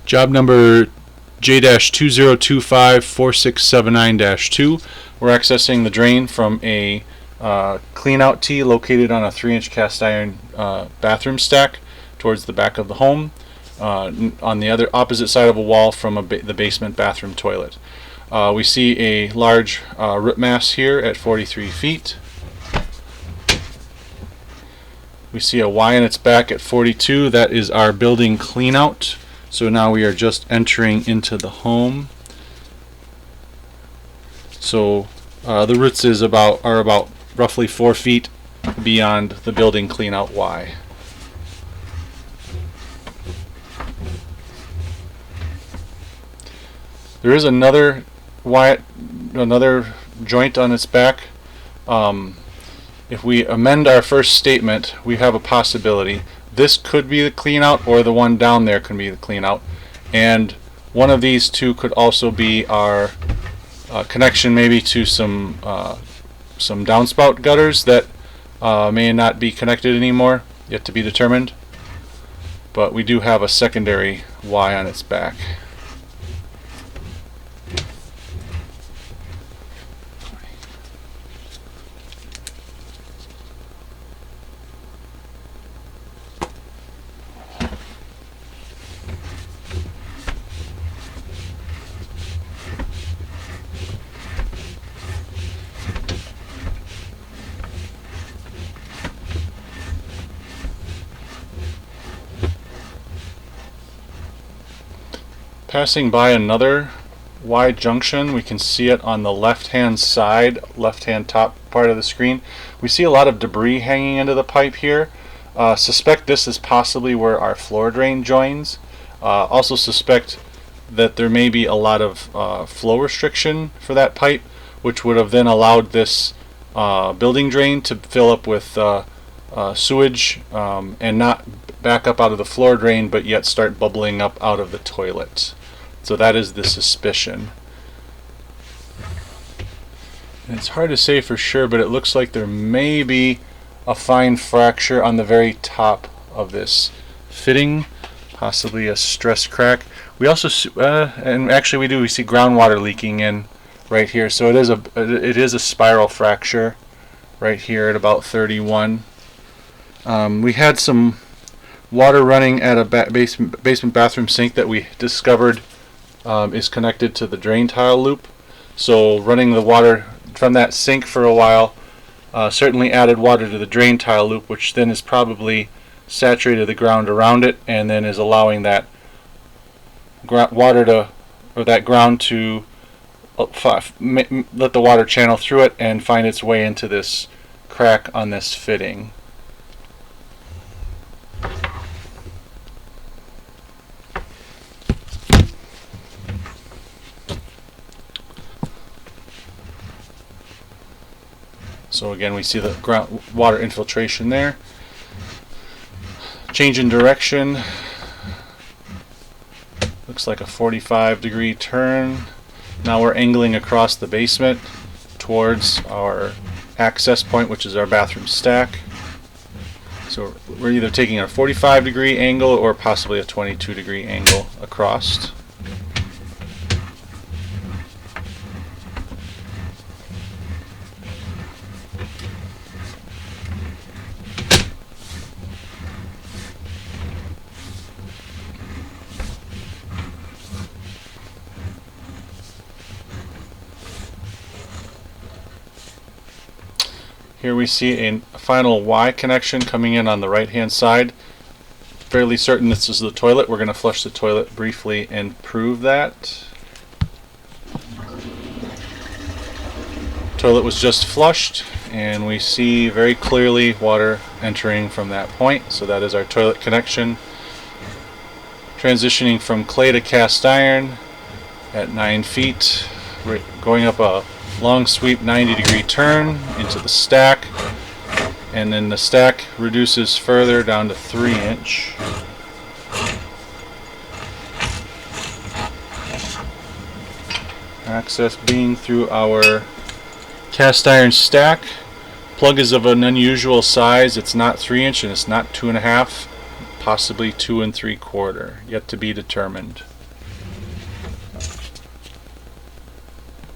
Job number J-20254679-2. We're accessing the drain from a clean-out tee located on a 3-inch cast iron bathroom stack towards the back of the home, on the other opposite side of a wall from the basement bathroom toilet. We see a large root mass here at 43 feet. We see a Y in its back at 42. That is our building clean-out. So now we are just entering into the home. So the roots are about roughly 4 feet beyond the building clean-out Y. There is another joint on its back. If we amend our first statement, we have a possibility. This could be the clean out, or the one down there can be the clean out. And one of these two could also be our connection maybe to some downspout gutters that may not be connected anymore, yet to be determined. But we do have a secondary Y on its back. Passing by another Y junction, we can see it on the left-hand side, left-hand top part of the screen. We see a lot of debris hanging into the pipe here. Suspect this is possibly where our floor drain joins. Also suspect that there may be a lot of flow restriction for that pipe, which would have then allowed this building drain to fill up with sewage and not back up out of the floor drain, but yet start bubbling up out of the toilet. So that is the suspicion. And it's hard to say for sure, but it looks like there may be a fine fracture on the very top of this fitting, possibly a stress crack. We also and actually we see groundwater leaking in right here. So it is a spiral fracture right here at about 31. We had some water running at a basement bathroom sink that we discovered is connected to the drain tile loop. So running the water from that sink for a while certainly added water to the drain tile loop, which then is probably saturated the ground around it, and then is allowing that that ground to let the water channel through it and find its way into this crack on this fitting. So again, we see the water infiltration there. Change in direction. Looks like a 45-degree turn. Now we're angling across the basement towards our access point, which is our bathroom stack. So we're either taking a 45-degree angle or possibly a 22-degree angle across. Here we see a final Y connection coming in on the right hand side. Fairly certain this is the toilet. We're going to flush the toilet briefly and prove that. Toilet was just flushed, and we see very clearly water entering from that point. So that is our toilet connection. Transitioning from clay to cast iron at 9 feet, going up a long sweep 90-degree turn into the stack, and then the stack reduces further down to 3-inch. Access being through our cast iron stack. Plug is of an unusual size. It's not 3-inch and it's not 2.5, possibly 2 3/4, yet to be determined.